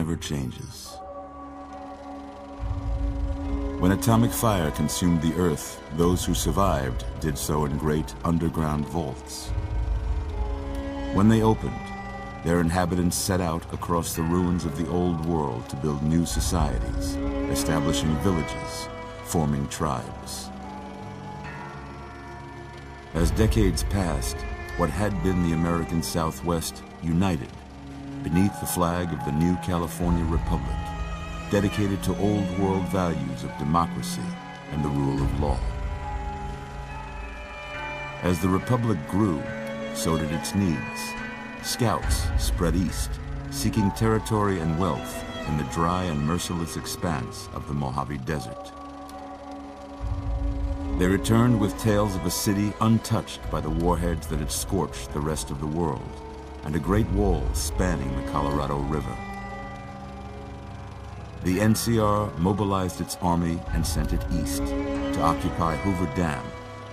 never changes. When atomic fire consumed the Earth, those who survived did so in great underground vaults. When they opened, their inhabitants set out across the ruins of the old world to build new societies, establishing villages, forming tribes. As decades passed, what had been the American Southwest united beneath the flag of the new California Republic, dedicated to old world values of democracy and the rule of law. As the Republic grew, so did its needs. Scouts spread east, seeking territory and wealth in the dry and merciless expanse of the Mojave Desert. They returned with tales of a city untouched by the warheads that had scorched the rest of the world, and a great wall spanning the Colorado River. The NCR mobilized its army and sent it east to occupy Hoover Dam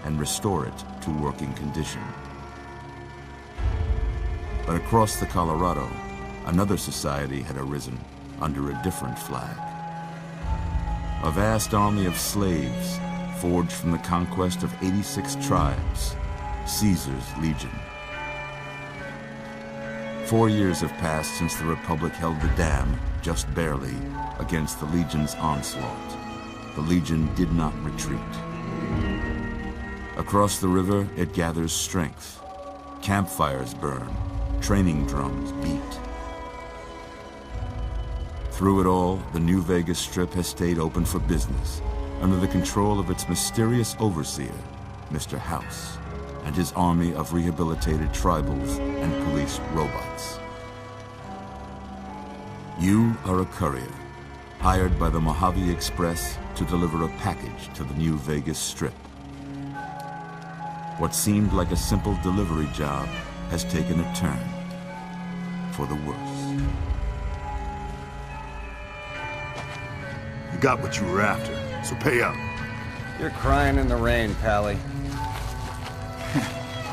and restore it to working condition. But across the Colorado, another society had arisen under a different flag. A vast army of slaves forged from the conquest of 86 tribes, Caesar's Legion. 4 years have passed since the Republic held the dam, just barely, against the Legion's onslaught. The Legion did not retreat. Across the river, it gathers strength. Campfires burn, training drums beat. Through it all, the New Vegas Strip has stayed open for business, under the control of its mysterious overseer, Mr. House, and his army of rehabilitated tribals and police robots. You are a courier, hired by the Mojave Express to deliver a package to the New Vegas Strip. What seemed like a simple delivery job has taken a turn for the worse. You got what you were after, so pay up. You're crying in the rain, Pally.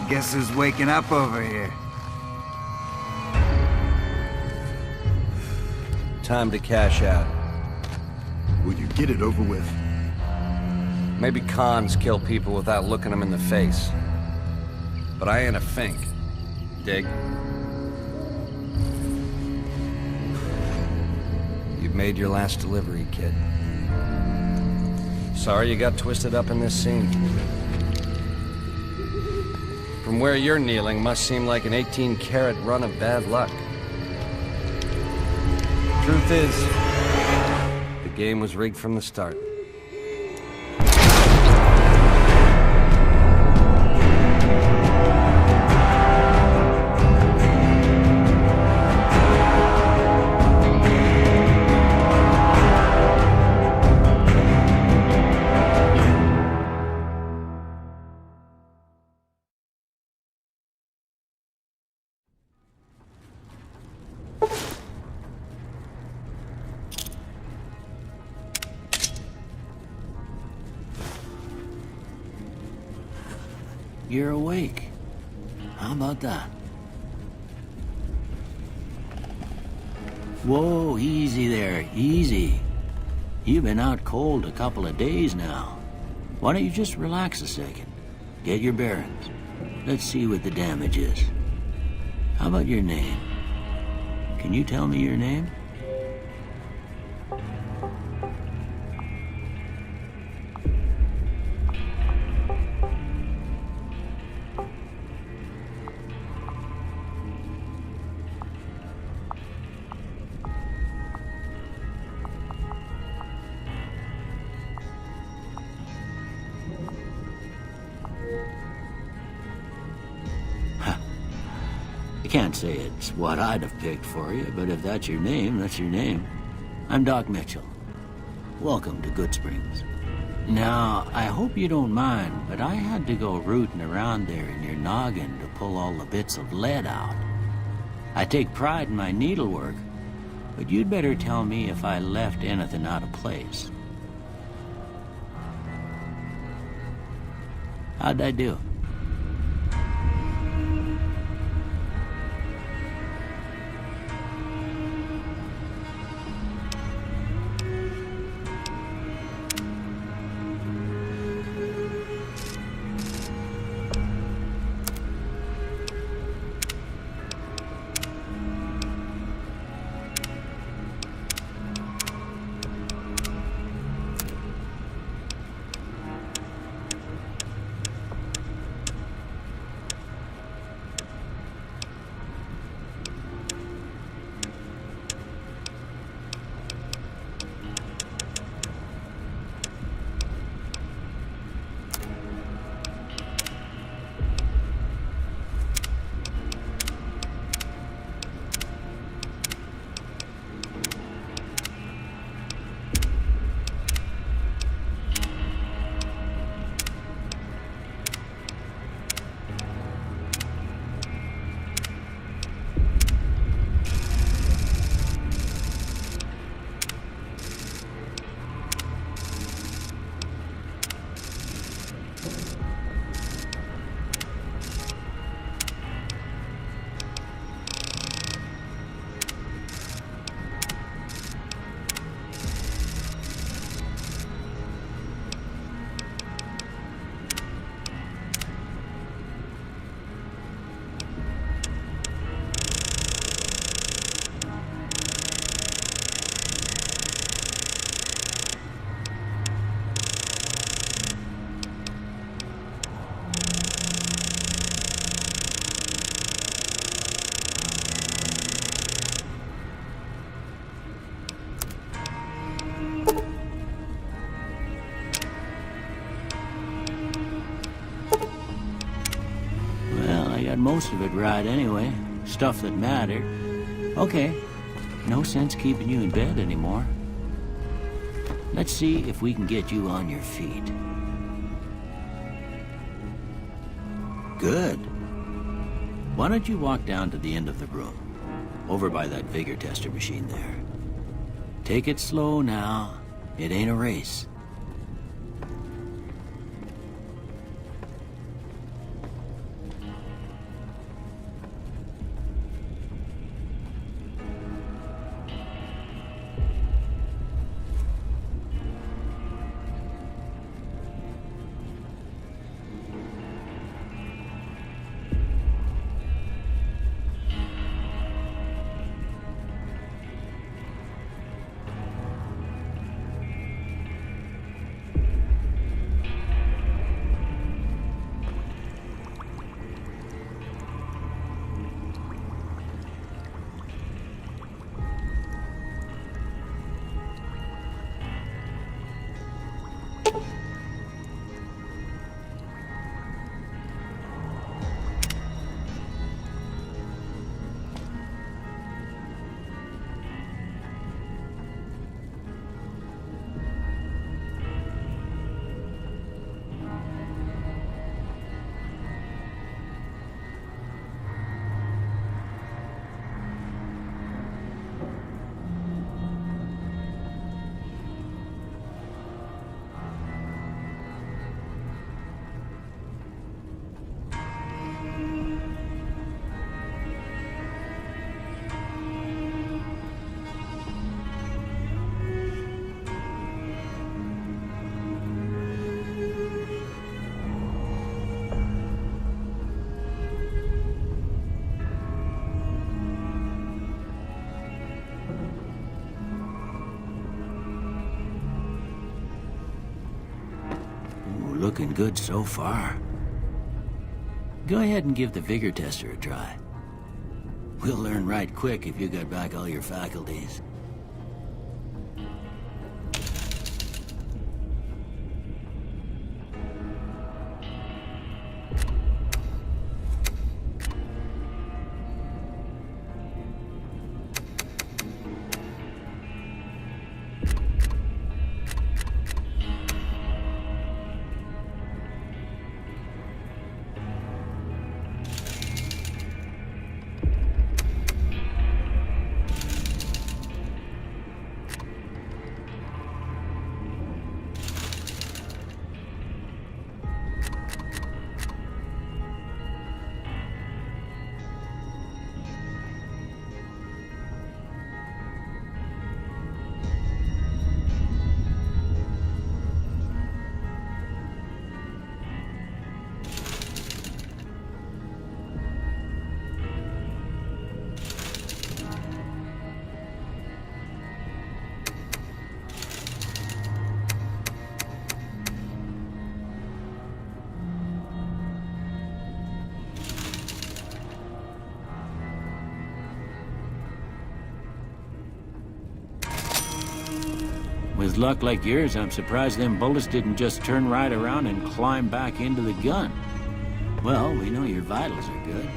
Guess who's waking up over here? Time to cash out. Will you get it over with? Maybe cons kill people without looking them in the face. But I ain't a fink. Dig? You've made your last delivery, kid. Sorry you got twisted up in this scene. From where you're kneeling must seem like an 18-carat run of bad luck. Truth is, the game was rigged from the start. You're awake. How about that? Whoa, easy there, easy. You've been out cold a couple of days now. Why don't you just relax a second? Get your bearings. Let's see what the damage is. How about your name? Can you tell me your name? I can't say it's what I'd have picked for you, but if that's your name, that's your name. I'm Doc Mitchell. Welcome to Goodsprings. Now, I hope you don't mind, but I had to go rooting around there in your noggin to pull all the bits of lead out. I take pride in my needlework, but you'd better tell me if I left anything out of place. How'd I do? got most of it right anyway. Stuff that mattered. Okay, no sense keeping you in bed anymore. Let's see if we can get you on your feet. Good. Why don't you walk down to the end of the room? Over by that vigor tester machine there. Take it slow now. It ain't a race. Looking good so far. Go ahead and give the vigor tester a try. We'll learn right quick if you got back all your faculties. With luck like yours, I'm surprised them bullets didn't just turn right around and climb back into the gun. Well, we know your vitals are good,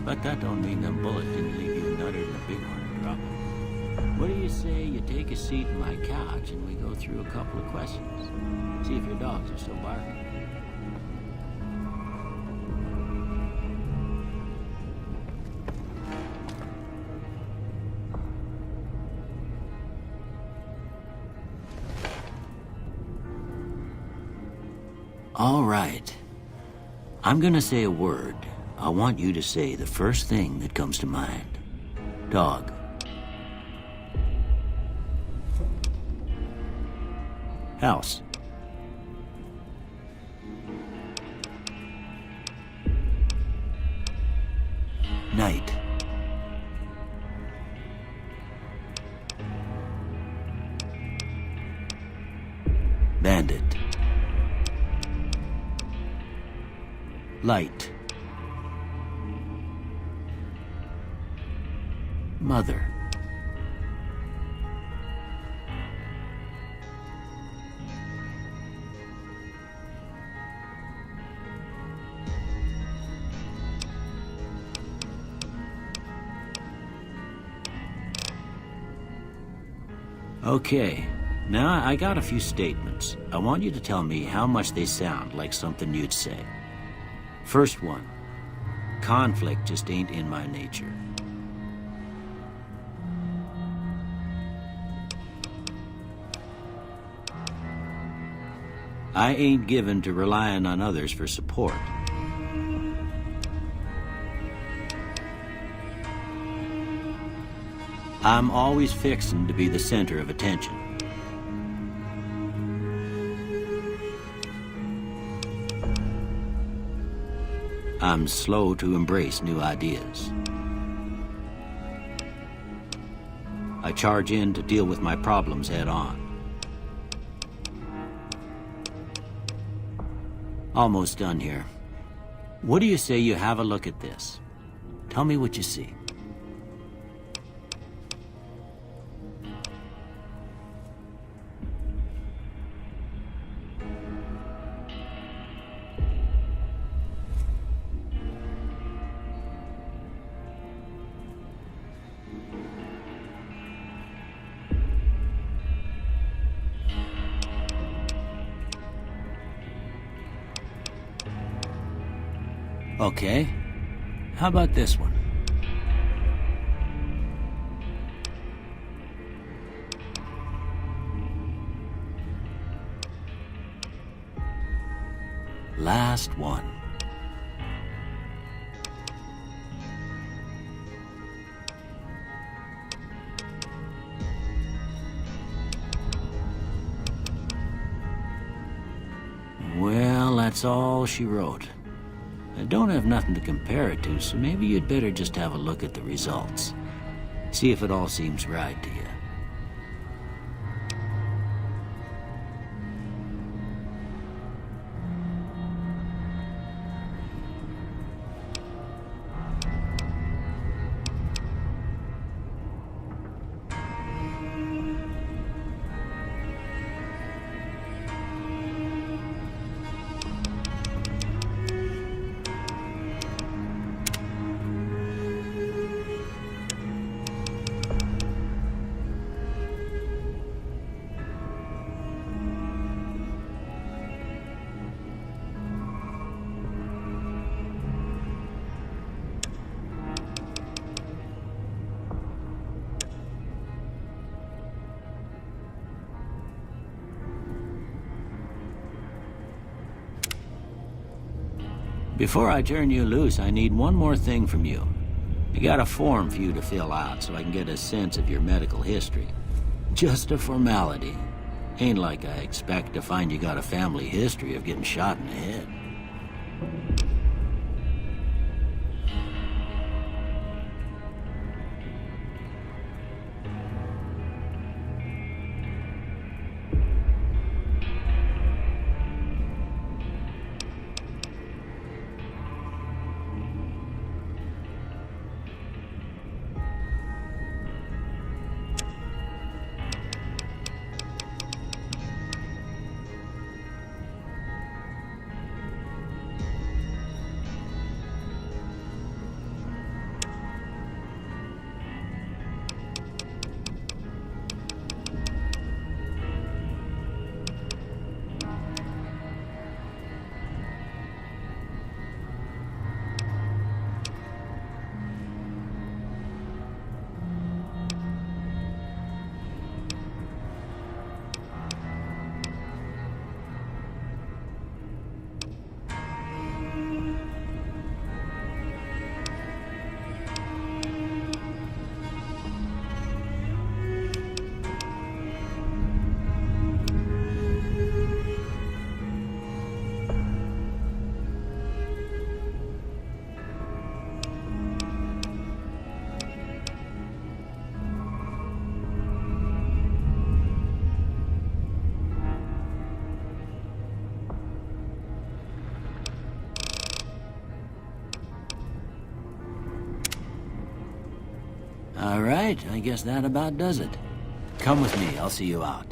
but that don't mean them bullets didn't leave you nuttered in a big one to drop. What do you say you take a seat in my couch and we go through a couple of questions? See if your dogs are still barking. All right. I'm gonna say a word. I want you to say the first thing that comes to mind. Dog. House. Night. Bandit. Light. Mother. Okay, now I got a few statements. I want you to tell me how much they sound like something you'd say. First one, conflict just ain't in my nature. I ain't given to relying on others for support. I'm always fixing to be the center of attention. I'm slow to embrace new ideas. I charge in to deal with my problems head on. Almost done here. What do you say you have a look at this? Tell me what you see. Okay. How about this one? Last one. Well, that's all she wrote. I don't have nothing to compare it to, so maybe you'd better just have a look at the results. See if it all seems right to you. Before I turn you loose, I need one more thing from you. I got a form for you to fill out so I can get a sense of your medical history. Just a formality. Ain't like I expect to find you got a family history of getting shot in the head. All right, I guess that about does it. Come with me, I'll see you out.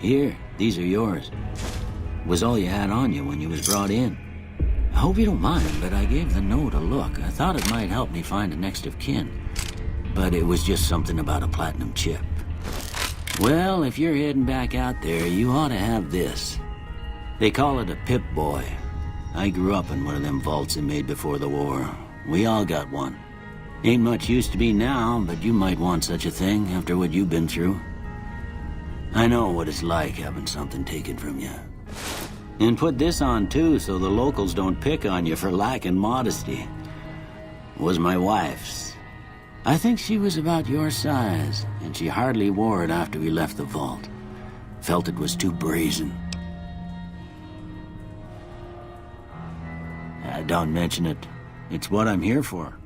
Here, these are yours. Was all you had on you when you was brought in. I hope you don't mind, but I gave the note a look. I thought it might help me find a next of kin. But it was just something about a platinum chip. Well, if you're heading back out there, you ought to have this. They call it a Pip-Boy. I grew up in one of them vaults they made before the war. We all got one. Ain't much use to me now, but you might want such a thing after what you've been through. I know what it's like having something taken from you. And put this on too, so the locals don't pick on you for lacking modesty. Was my wife's. I think she was about your size, and she hardly wore it after we left the vault. Felt it was too brazen. Don't mention it. It's what I'm here for.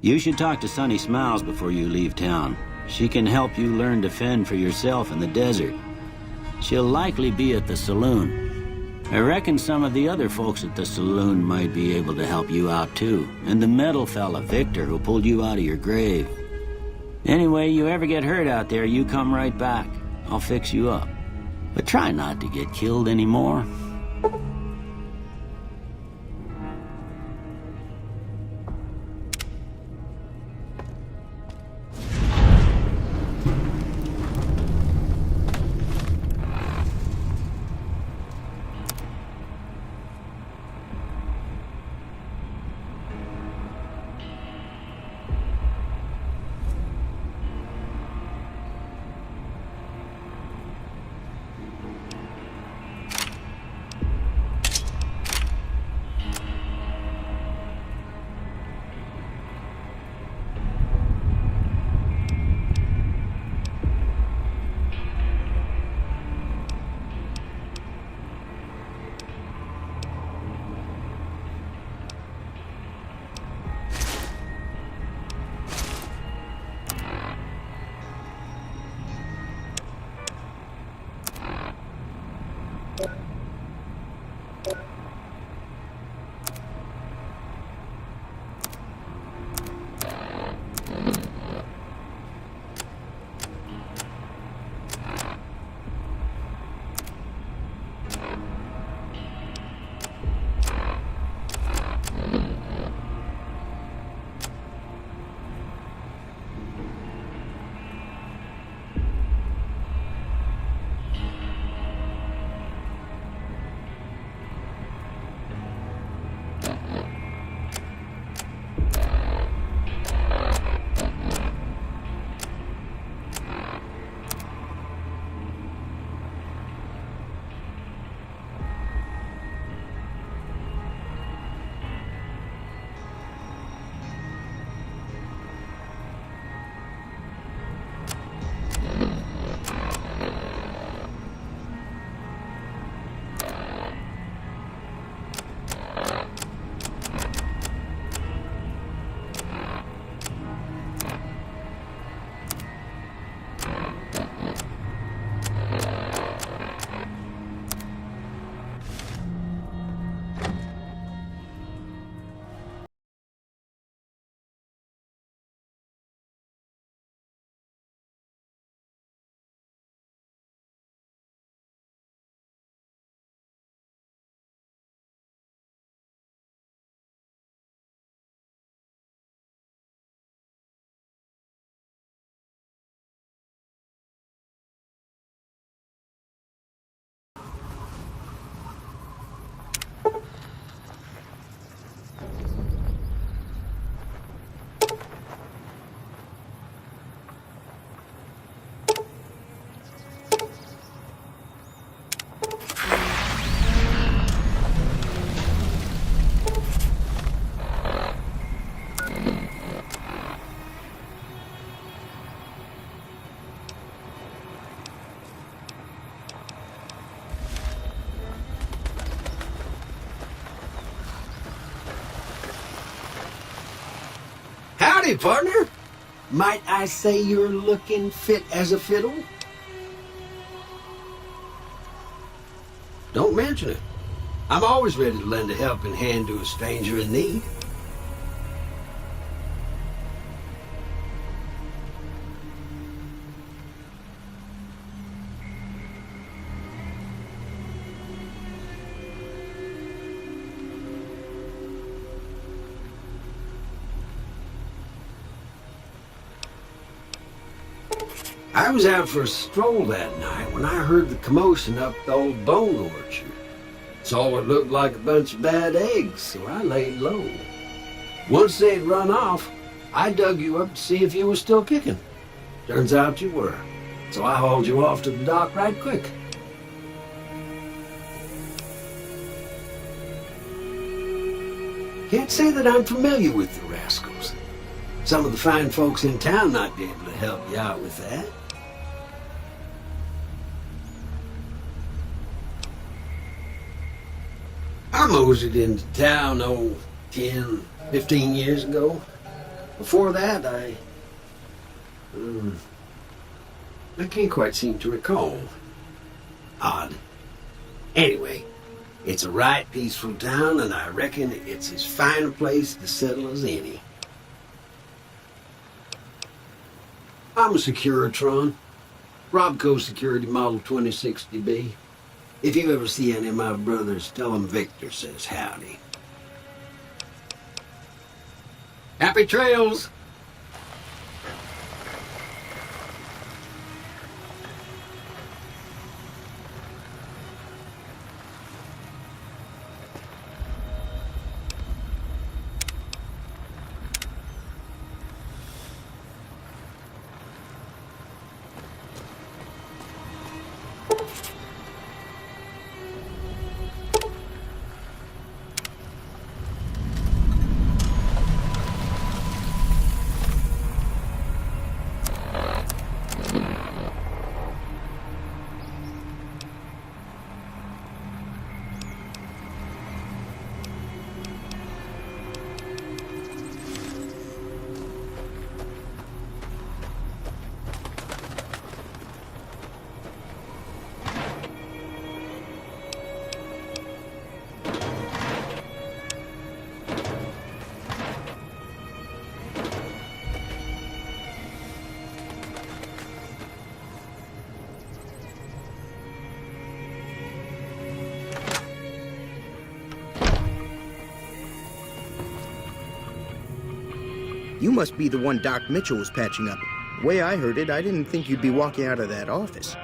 You should talk to Sunny Smiles before you leave town. She can help you learn to fend for yourself in the desert. She'll likely be at the saloon. I reckon some of the other folks at the saloon might be able to help you out too. And the metal fella, Victor, who pulled you out of your grave. Anyway, you ever get hurt out there, you come right back. I'll fix you up. But try not to get killed anymore. Howdy, partner. Might I say you're looking fit as a fiddle? Don't mention it. I'm always ready to lend a helping hand to a stranger in need. I was out for a stroll that night when I heard the commotion up the old bone orchard. Saw what looked like a bunch of bad eggs, so I laid low. Once they'd run off, I dug you up to see if you were still kicking. Turns out you were, so I hauled you off to the dock right quick. Can't say that I'm familiar with the rascals. Some of the fine folks in town might be able to help you out with that. I moseyed into town, 10, 15 years ago. Before that, I can't quite seem to recall. Odd. Anyway, it's a right peaceful town, and I reckon it's as fine a place to settle as any. I'm a Securitron. Robco Security Model 2060B. If you ever see any of my brothers, tell them Victor says howdy. Happy trails! You must be the one Doc Mitchell was patching up. The way I heard it, I didn't think you'd be walking out of that office.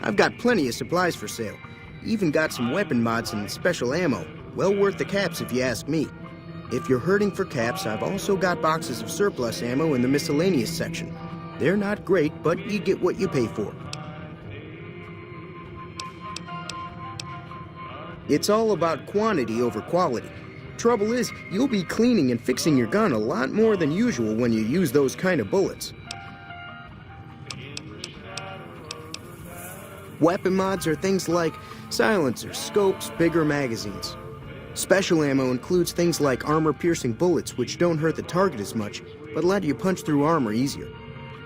I've got plenty of supplies for sale. Even got some weapon mods and special ammo. Well worth the caps if you ask me. If you're hurting for caps, I've also got boxes of surplus ammo in the miscellaneous section. They're not great, but you get what you pay for. It's all about quantity over quality. Trouble is, you'll be cleaning and fixing your gun a lot more than usual when you use those kind of bullets. Weapon mods are things like silencers, scopes, bigger magazines. Special ammo includes things like armor-piercing bullets, which don't hurt the target as much, but let you punch through armor easier.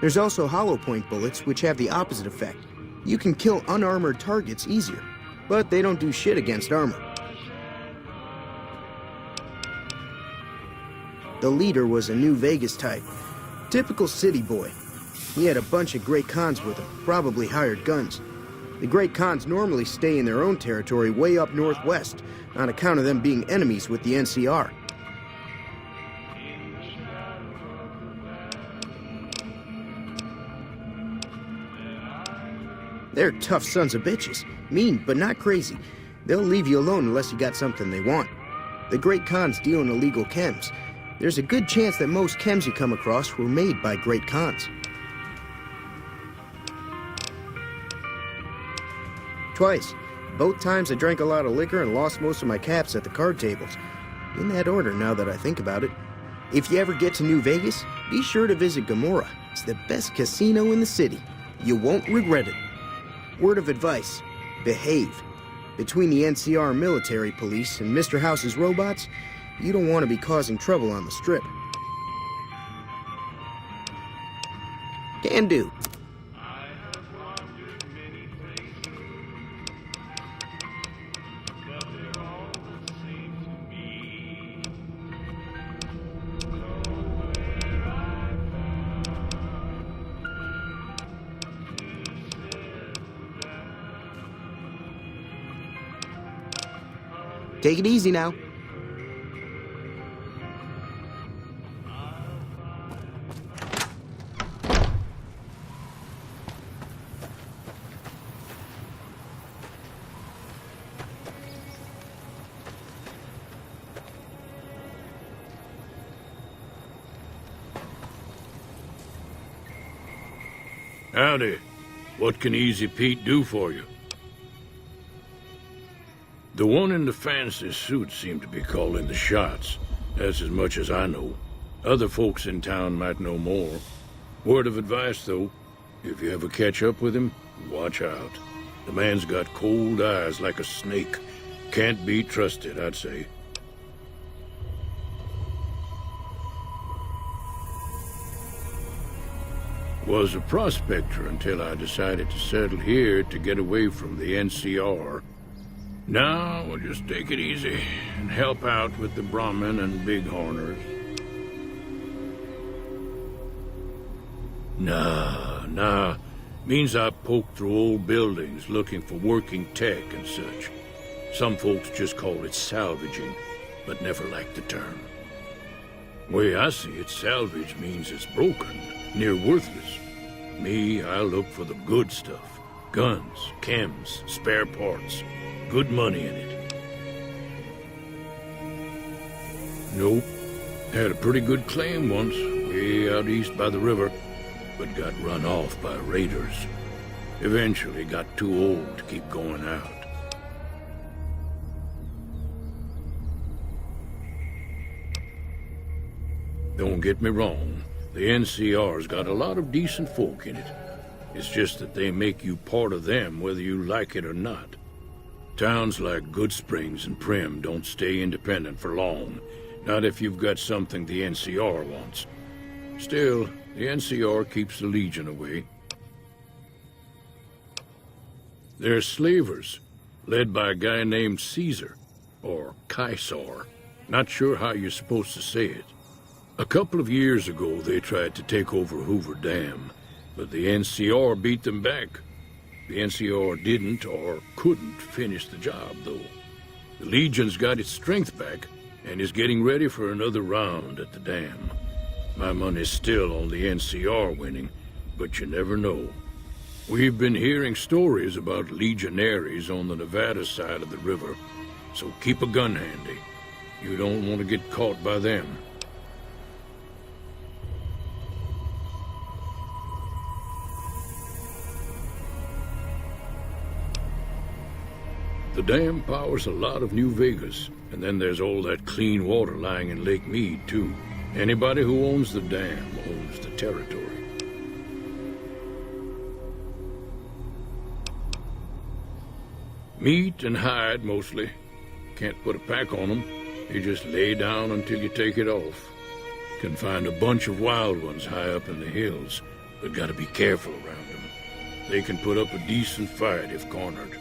There's also hollow point bullets, which have the opposite effect. You can kill unarmored targets easier, but they don't do shit against armor. The leader was a New Vegas type. Typical city boy. He had a bunch of Great Khans with him, probably hired guns. The Great Khans normally stay in their own territory way up northwest, on account of them being enemies with the NCR. They're tough sons of bitches. Mean, but not crazy. They'll leave you alone unless you got something they want. The Great Khans deal in illegal chems. There's a good chance that most chems you come across were made by Great Khans. Twice. Both times I drank a lot of liquor and lost most of my caps at the card tables. In that order, now that I think about it. If you ever get to New Vegas, be sure to visit Gomorrah. It's the best casino in the city. You won't regret it. Word of advice, behave. Between the NCR military police and Mr. House's robots, you don't want to be causing trouble on the Strip. Can do. Take it easy now. Howdy. What can Easy Pete do for you? The one in the fancy suit seemed to be calling the shots. That's as much as I know. Other folks in town might know more. Word of advice, though. If you ever catch up with him, watch out. The man's got cold eyes like a snake. Can't be trusted, I'd say. Was a prospector until I decided to settle here to get away from the NCR. Now, we'll just take it easy and help out with the Brahmin and Bighorners. Nah. Means I poke through old buildings looking for working tech and such. Some folks just call it salvaging, but never liked the term. Way I see it, salvage means it's broken, near worthless. Me, I look for the good stuff. Guns, chems, spare parts. Good money in it. Nope. Had a pretty good claim once, way out east by the river, but got run off by raiders. Eventually got too old to keep going out. Don't get me wrong, the NCR's got a lot of decent folk in it. It's just that they make you part of them whether you like it or not. Towns like Goodsprings and Primm don't stay independent for long, not if you've got something the NCR wants. Still, the NCR keeps the Legion away. They're slavers, led by a guy named Caesar, or Caesar. Not sure how you're supposed to say it. A couple of years ago, they tried to take over Hoover Dam, but the NCR beat them back. The NCR didn't or couldn't finish the job, though. The Legion's got its strength back and is getting ready for another round at the dam. My money's still on the NCR winning, but you never know. We've been hearing stories about legionaries on the Nevada side of the river, so keep a gun handy. You don't want to get caught by them. The dam powers a lot of New Vegas, and then there's all that clean water lying in Lake Mead, too. Anybody who owns the dam owns the territory. Meat and hide, mostly. Can't put a pack on them. You just lay down until you take it off. Can find a bunch of wild ones high up in the hills, but gotta be careful around them. They can put up a decent fight if cornered.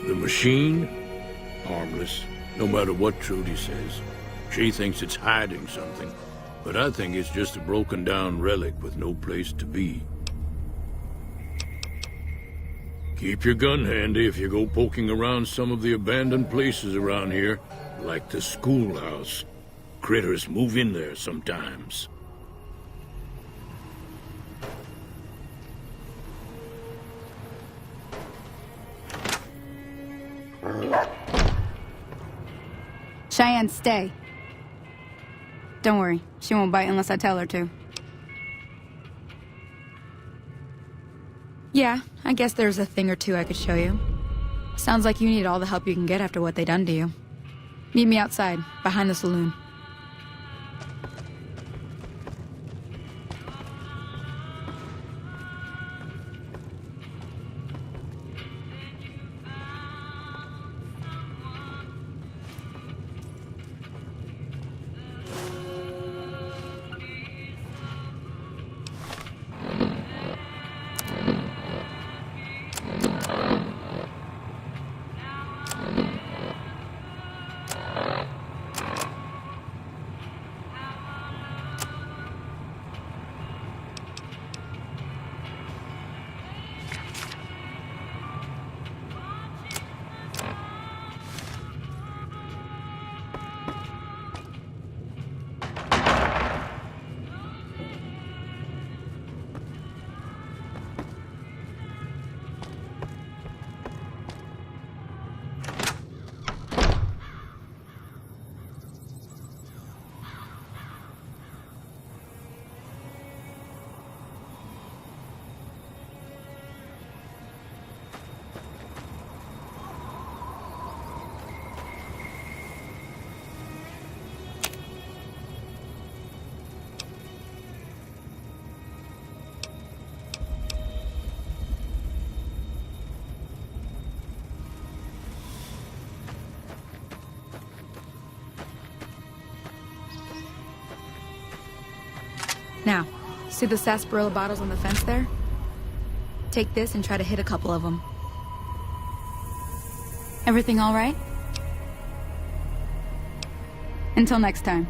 The machine? Harmless, no matter what Trudy says. She thinks it's hiding something, but I think it's just a broken-down relic with no place to be. Keep your gun handy if you go poking around some of the abandoned places around here, like the schoolhouse. Critters move in there sometimes. Cheyenne, stay. Don't worry, she won't bite unless I tell her to. Yeah, I guess there's a thing or two I could show you. Sounds like you need all the help you can get after what they done to you. Meet me outside, behind the saloon. Now, see the sarsaparilla bottles on the fence there? Take this and try to hit a couple of them. Everything all right? Until next time.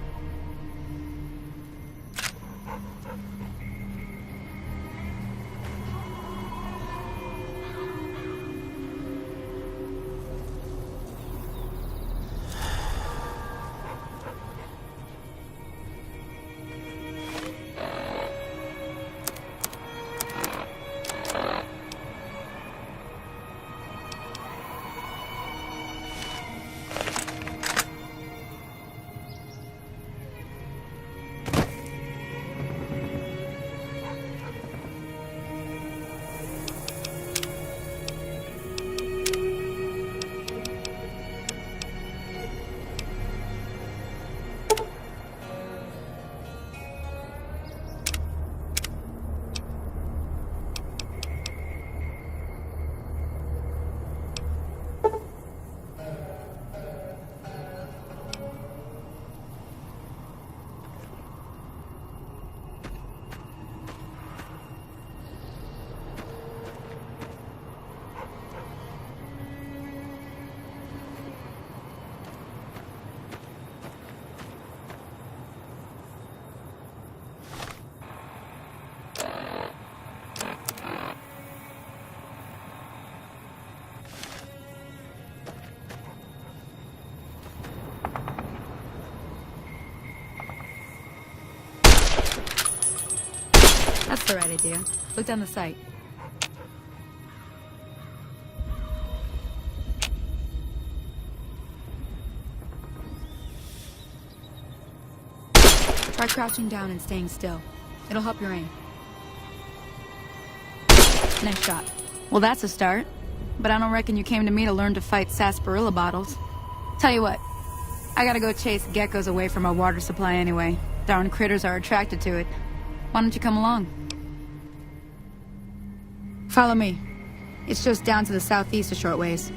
That's the right idea. Look down the sight. Try crouching down and staying still. It'll help your aim. Nice shot. Well, that's a start. But I don't reckon you came to me to learn to fight sarsaparilla bottles. Tell you what, I gotta go chase geckos away from our water supply anyway. Darn critters are attracted to it. Why don't you come along? Follow me. It's just down to the southeast a short ways.